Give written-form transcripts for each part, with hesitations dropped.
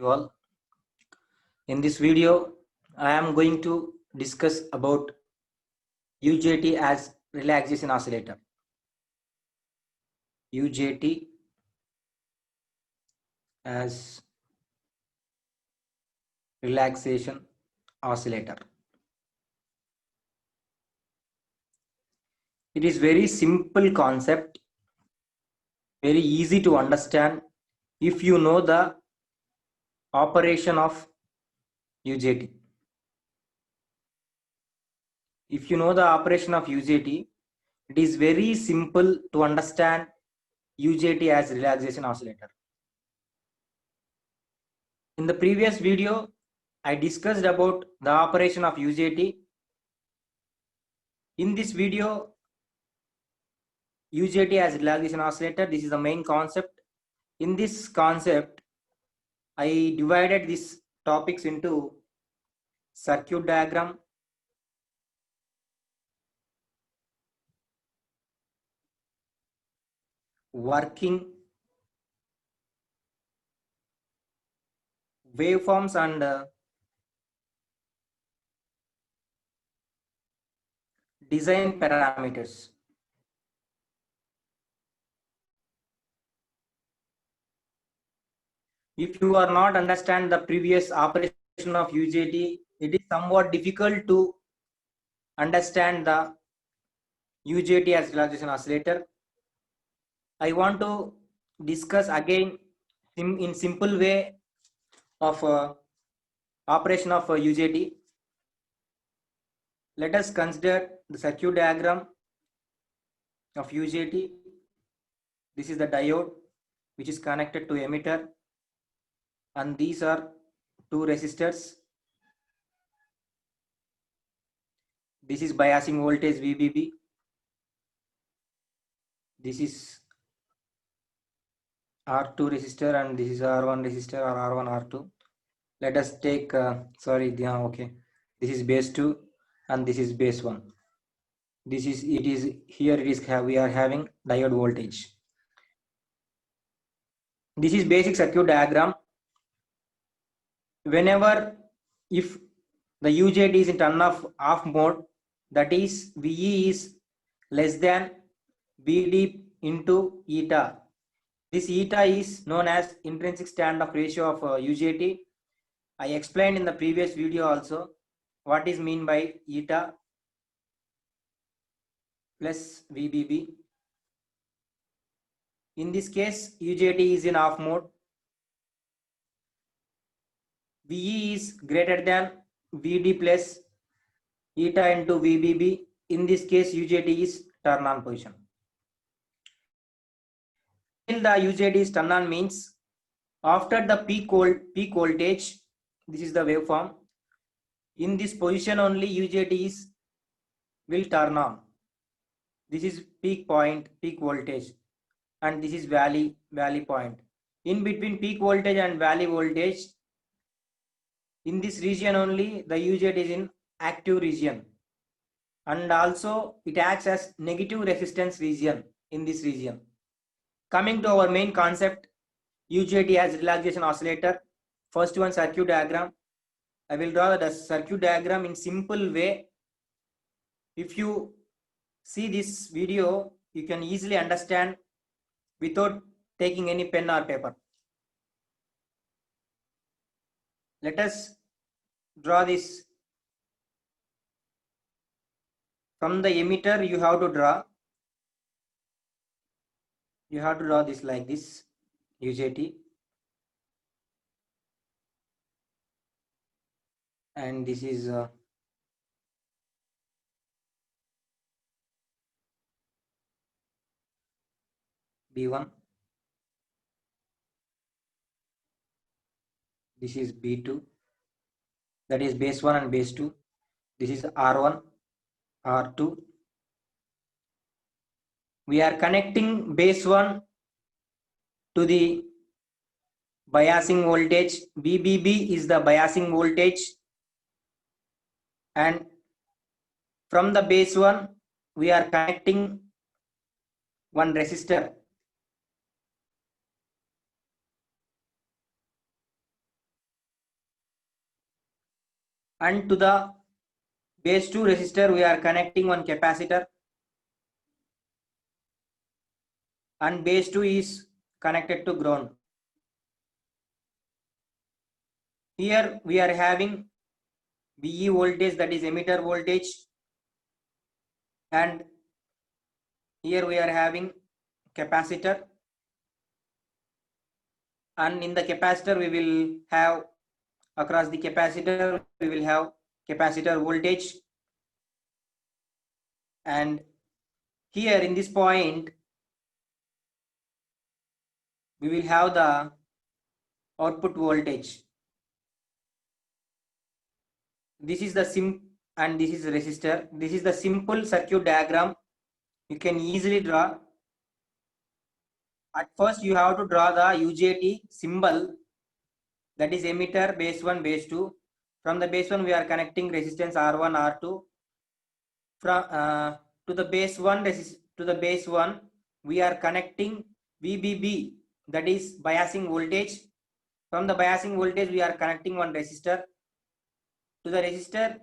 you all. In this video, I am going to discuss about UJT as relaxation oscillator. UJT as relaxation oscillator. It is very simple concept, very easy to understand if you know the operation of UJT. If you know the operation of UJT, it is very simple to understand UJT as relaxation oscillator. In the previous video, I discussed about the operation of UJT. In this video, UJT as relaxation oscillator, this is the main concept. In this concept, I divided these topics into circuit diagram, working, waveforms and design parameters. If you are not understand the previous operation of UJT, it is somewhat difficult to understand the UJT as relaxation oscillator. I want to discuss again in simple way of operation of UJT. Let us consider the circuit diagram of UJT. This is the diode which is connected to emitter, and these are two resistors. This is biasing voltage VBB. This is R2 resistor and this is R1 resistor or R1 R2. Let us take okay. This is base 2 and this is base 1. This is we are having diode voltage. This is basic circuit diagram. Whenever if the UJT is in turn off mode, that is VE is less than BD into eta. This eta is known as intrinsic standoff ratio of UJT. I explained in the previous video also what is mean by eta plus VBB. In this case, UJT is in off mode. VE is greater than VD plus eta into VBB. In this case, UJT is turn on position. When the UJT is turn on means after the peak voltage, this is the waveform. In this position only UJT will turn on. This is peak point, peak voltage, and this is valley point. In between peak voltage and valley voltage, in this region only the UJT is in active region, and also it acts as negative resistance region in this region. Coming to our main concept, UJT as relaxation oscillator. First one, circuit diagram. I will draw the circuit diagram in simple way. If you see this video, you can easily understand without taking any pen or paper. Let us draw this. From the emitter, you have to draw this like this, UJT, and this is B1, this is B2, that is base 1 and base 2, this is R1, R2. We are connecting base 1 to the biasing voltage. VBB is the biasing voltage, and from the base 1 we are connecting one resistor. And to the base 2 resistor we are connecting one capacitor, and base 2 is connected to ground. Here we are having VE voltage, that is emitter voltage, and here we are having capacitor, and in the capacitor we will have, across the capacitor we will have capacitor voltage, and here in this point we will have the output voltage. This is the and this is the resistor. This is the simple circuit diagram you can easily draw. At first you have to draw the UJT symbol, that is emitter, base 1, base 2. From the base 1 we are connecting resistance R1, R2. From to the base 1 we are connecting VBB, that is biasing voltage. From the biasing voltage we are connecting one resistor. To the resistor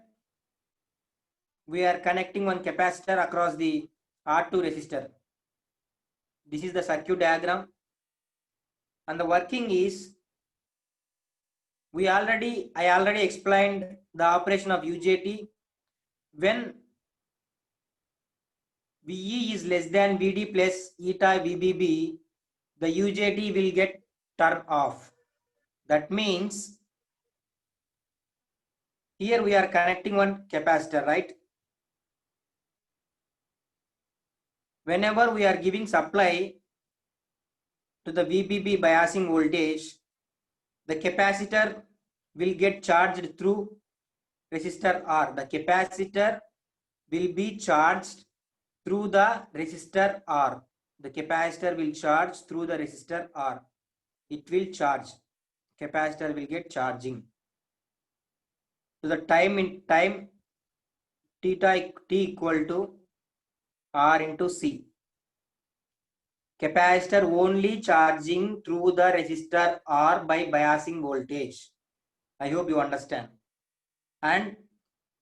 we are connecting one capacitor across the R2 resistor. This is the circuit diagram, and the working is, I already explained the operation of UJT. When VE is less than VD plus eta VBB, the UJT will get turned off. That means here we are connecting one capacitor, right? Whenever we are giving supply to the VBB biasing voltage, the capacitor will get charged through resistor R. The capacitor will be charged through the resistor R. The capacitor will charge through the resistor R. It will charge. Capacitor will get charging. So the time theta t equal to R into C. Capacitor only charging through the resistor R by biasing voltage. I hope you understand. And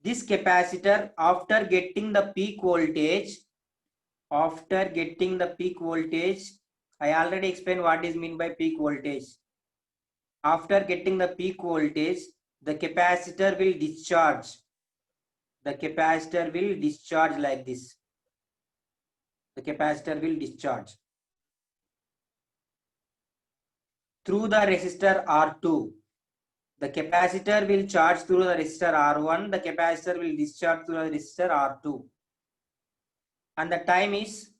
this capacitor, after getting the peak voltage, I already explained what is mean by peak voltage. After getting the peak voltage, the capacitor will discharge. The capacitor will discharge like this. The capacitor will discharge through the resistor R2. The capacitor will charge through the resistor R1. The capacitor will discharge through the resistor R2. And the time is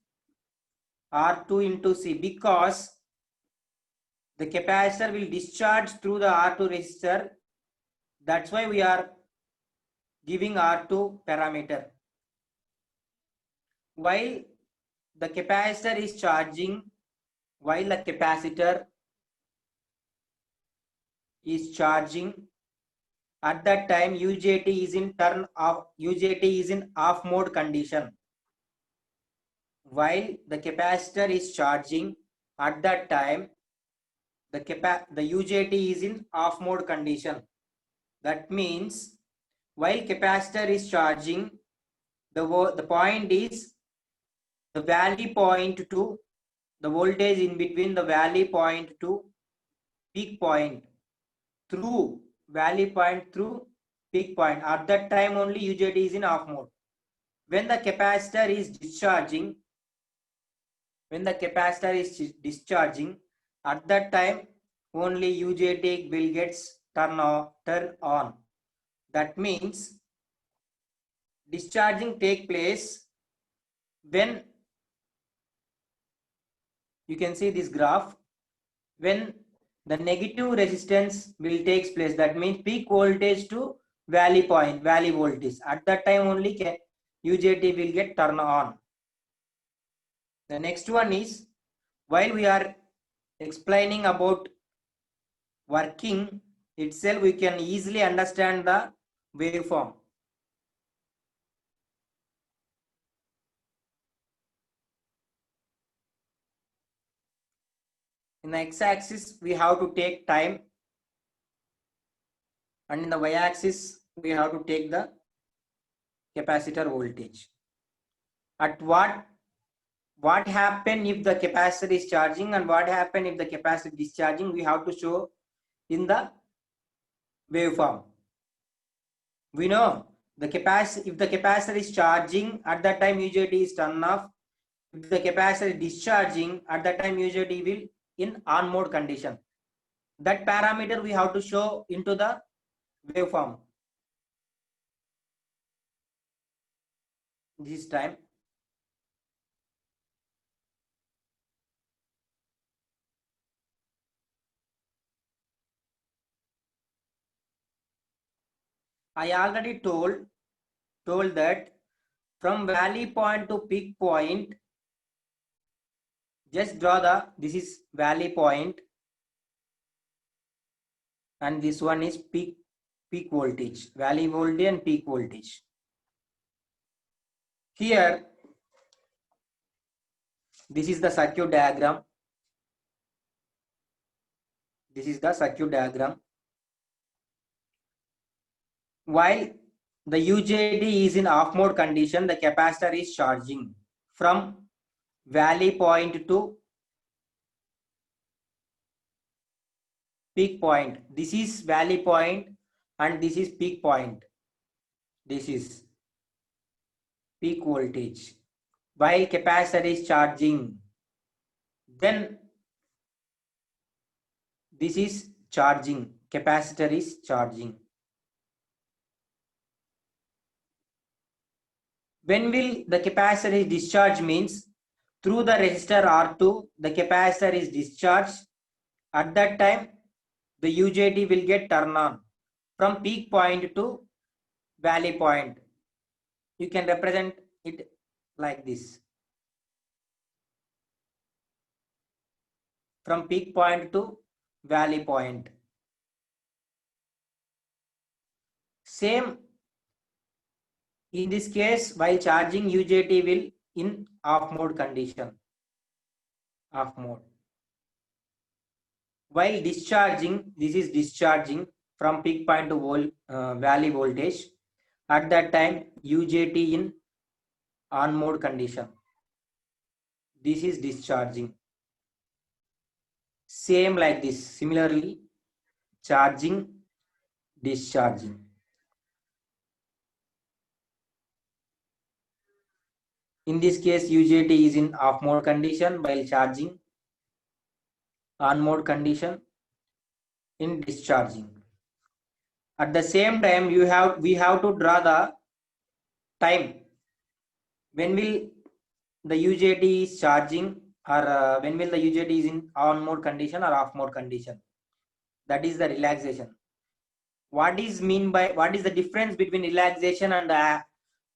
R2 into C, because the capacitor will discharge through the R2 resistor. That's why we are giving R2 parameter. While the capacitor is charging, at that time UJT is in off mode condition. While the capacitor is charging, at that time the UJT is in off mode condition. That means while capacitor is charging, the point is the valley point to the voltage in between the valley point to peak point, through valley point through peak point. At that time only UJT is in off mode. When the capacitor is discharging, at that time only UJT will get turn on. That means discharging take place when, you can see this graph, when the negative resistance will takes place. That means peak voltage to valley voltage. At that time only UJT will get turn on. The next one is, while we are explaining about working itself, we can easily understand the waveform. In the x-axis we have to take time, and in the y-axis we have to take the capacitor voltage. At what happen if the capacitor is charging and what happen if the capacitor is discharging, we have to show in the waveform. We know the capacitor, if the capacitor is charging, at that time UJT is turned off. If the capacitor is discharging, at that time UJT will in on mode condition. That parameter we have to show into the waveform. This time I already told that from valley point to peak point, just draw the, this is valley point and this one is peak voltage, valley voltage and peak voltage. Here, this is the circuit diagram. This is the circuit diagram. While the UJT is in off mode condition, the capacitor is charging from valley point to peak point. This is valley point and this is peak point. This is peak voltage. While capacitor is charging, then this is charging, capacitor is charging. When will the capacitor is discharged means through the resistor R2, the capacitor is discharged. At that time, the UJT will get turned on from peak point to valley point. You can represent it like this. From peak point to valley point. Same in this case, while charging, UJT will in off mode condition. Off mode. While discharging, this is discharging from peak point to valley voltage. At that time, UJT in on mode condition. This is discharging. Same like this. Similarly, charging, discharging. In this case, UJT is in off mode condition while charging, on mode condition, in discharging. At the same time, we have to draw the time. When will the UJT is charging, or when will the UJT is in on mode condition or off mode condition? That is the relaxation. What is the difference between relaxation and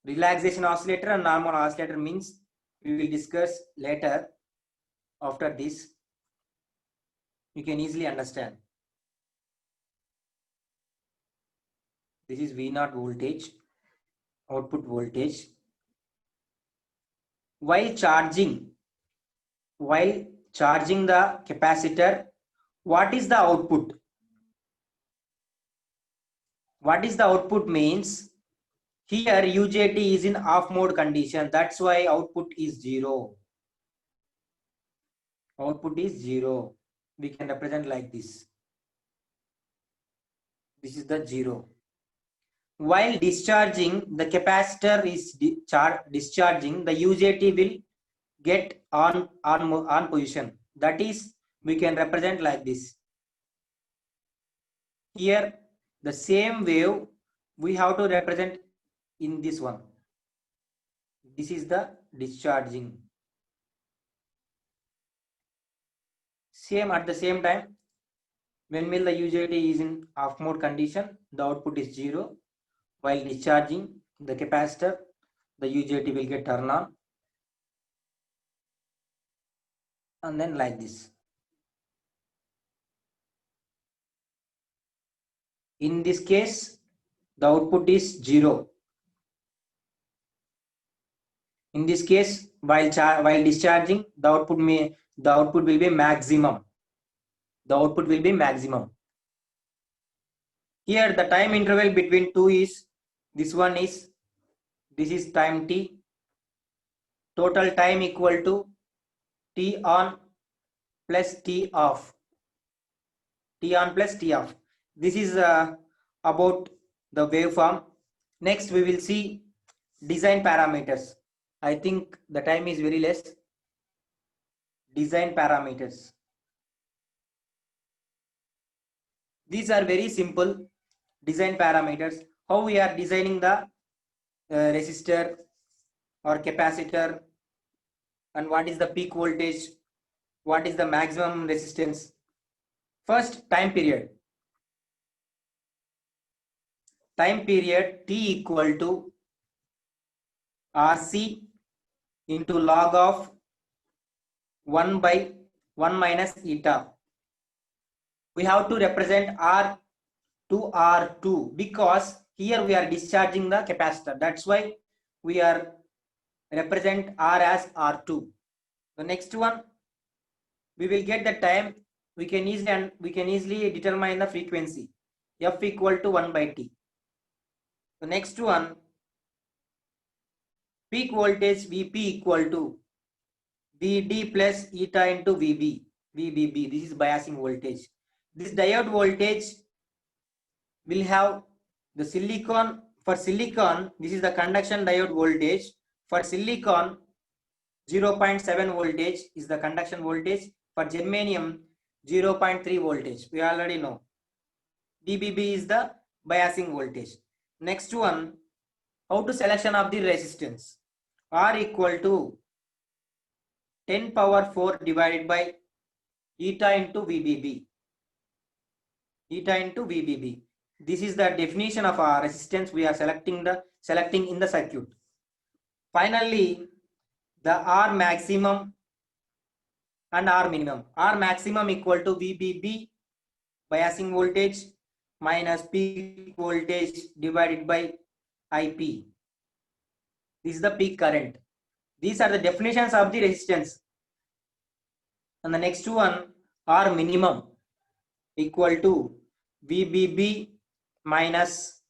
relaxation oscillator and normal oscillator means we will discuss later. After this, you can easily understand. This is V0 voltage, output voltage. While charging the capacitor, what is the output? What is the output means? Here UJT is in off mode condition. That's why output is 0. Output is 0. We can represent like this. This is the 0. While discharging, the capacitor is discharging, the UJT will get on position. That is, we can represent like this. Here, the same wave we have to represent in this one. This is the discharging. Same at the same time, when will the UJT is in off mode condition, the output is 0. While discharging the capacitor, the UJT will get turned on. And then like this. In this case, the output is 0. In this case, while discharging, the output will be maximum. The output will be maximum. Here the time interval between two is, this is time t. Total time equal to t on plus t off. T on plus T off. This is about the waveform. Next we will see design parameters. I think the time is very less. Design parameters. These are very simple design parameters. How we are designing the resistor or capacitor, and what is the peak voltage, what is the maximum resistance. First, time period. Time period T equal to RC into log of 1 by 1 minus eta. We have to represent R to R2 because here we are discharging the capacitor. That's why we are represent R as R2. The next one, we will get the time. We can easily determine the frequency. F equal to 1 by T. The next one, peak voltage Vp equal to Vd plus eta into Vb. This is biasing voltage. This diode voltage will have the silicon. For silicon, this is the conduction diode voltage. For silicon, 0.7 voltage is the conduction voltage. For germanium, 0.3 voltage. We already know. dBb is the biasing voltage. Next one, how to selection of the resistance. R equal to 10 power 4 divided by eta into VBB. Eta into VBB. This is the definition of our resistance we are selecting in the circuit. Finally, the R maximum and R minimum. R maximum equal to VBB biasing voltage minus peak voltage divided by IP. This is the peak current. These are the definitions of the resistance. And the next one, R minimum equal to VBB minus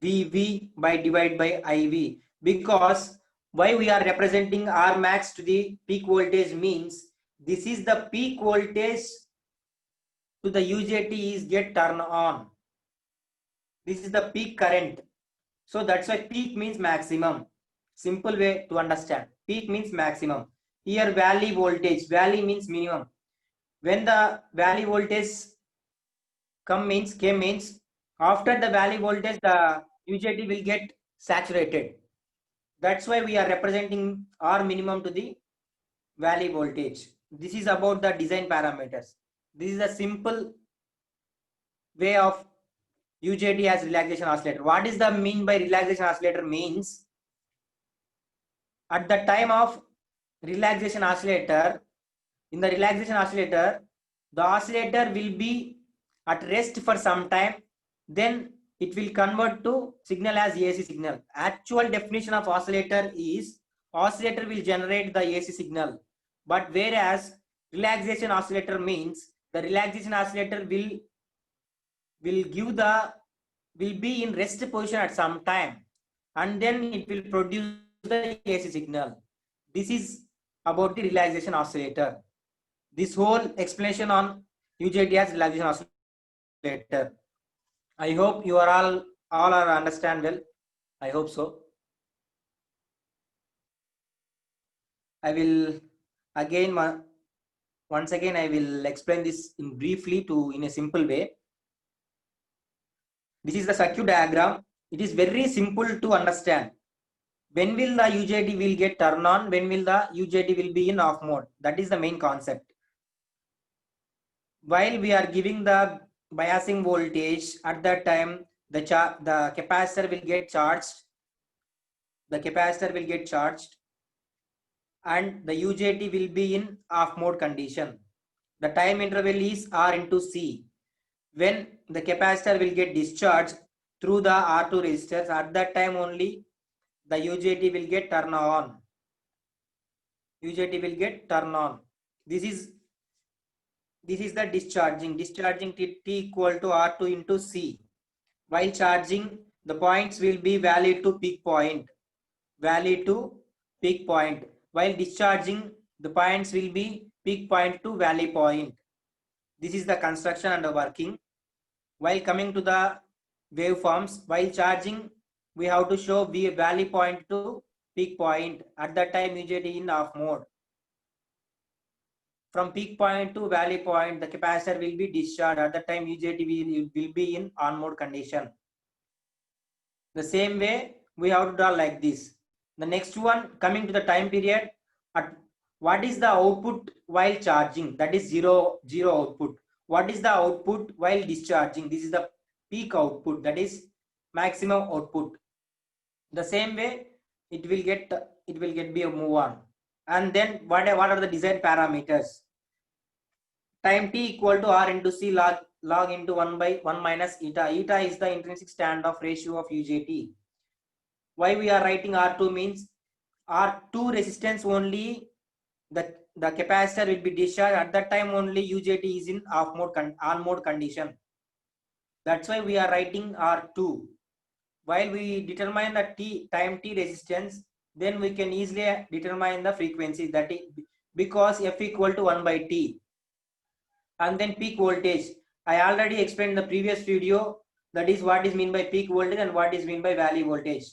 VV by divided by IV. Because why we are representing R max to the peak voltage means this is the peak voltage to the UJT is get turned on. This is the peak current. So that's why peak means maximum. Simple way to understand. Peak means maximum. Here valley voltage. Valley means minimum. When the valley voltage came means after the valley voltage the UJT will get saturated. That's why we are representing R minimum to the valley voltage. This is about the design parameters. This is a simple way of UJT as relaxation oscillator. What is the mean by relaxation oscillator means? At the time of relaxation oscillator, in the relaxation oscillator, the oscillator will be at rest for some time, then it will convert to signal as AC signal. Actual definition of oscillator is oscillator will generate the AC signal, but whereas relaxation oscillator means the relaxation oscillator will be in rest position at some time, and then it will produce the AC signal. This is about the relaxation oscillator. This whole explanation on UJT as relaxation oscillator. I hope you are all are understand well. I hope so. I will again once again I will explain this in briefly in a simple way. This is the circuit diagram. It is very simple to understand. When will the UJT will get turned on? When will the UJT will be in off mode? That is the main concept. While we are giving the biasing voltage, at that time the capacitor will get charged. The capacitor will get charged, and the UJT will be in off mode condition. The time interval is R into C. When the capacitor will get discharged through the R2 resistors, at that time only the UJT will get turned on. UJT will get turned on. This is the discharging. Discharging T equal to R2 into C. while charging the points will be valid to peak point, while discharging the points will be peak point to valley point. This is the construction and the working. While coming to the waveforms, while charging we have to show valley point to peak point. At that time UJT in off mode. From peak point to valley point, the capacitor will be discharged. At that time UJT will be in on mode condition. The same way we have to draw like this. The next one, coming to the time period, at what is the output while charging? That is zero output. What is the output while discharging? This is the peak output, that is maximum output. The same way it will get be a move on. And then what are the design parameters? Time t equal to r into c log into 1 by 1 minus eta. Eta is the intrinsic standoff ratio of UJT. Why we are writing R2 means R2 resistance only the capacitor will be discharged. At that time only UJT is in on mode condition. That's why we are writing R2. While we determine the time t resistance, then we can easily determine the frequency, that is because F equal to 1 by T. And then peak voltage, I already explained in the previous video, that is what is mean by peak voltage and what is mean by valley voltage.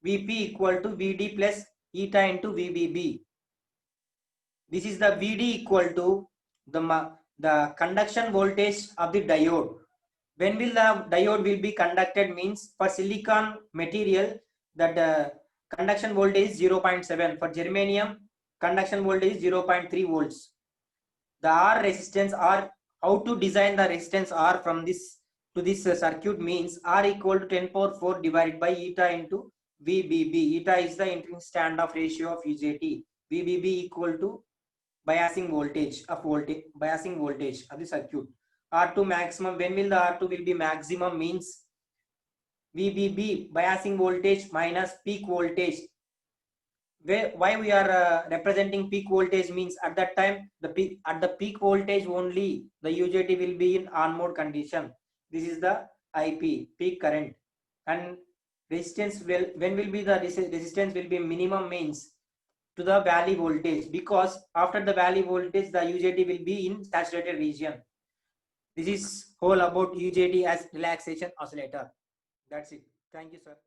Vp equal to Vd plus eta into Vbb. This is the Vd equal to the conduction voltage of the diode. When will the diode will be conducted means, for silicon material that the conduction voltage is 0.7. For germanium conduction voltage is 0.3 volts. The R resistance, or how to design the resistance R from this to this circuit means R equal to 10 power 4 divided by eta into Vbb. Eta is the intrinsic standoff ratio of UJT. Vbb equal to biasing voltage of the circuit. R2 maximum, when will the R2 will be maximum means Vbb biasing voltage minus peak voltage. Why we are representing peak voltage means, at that time at the peak voltage only the UJT will be in on mode condition. This is the IP, peak current. And resistance when will be the resistance will be minimum means to the valley voltage, because after the valley voltage the UJT will be in saturated region. This is whole about UJT as relaxation oscillator. That's it. Thank you, sir.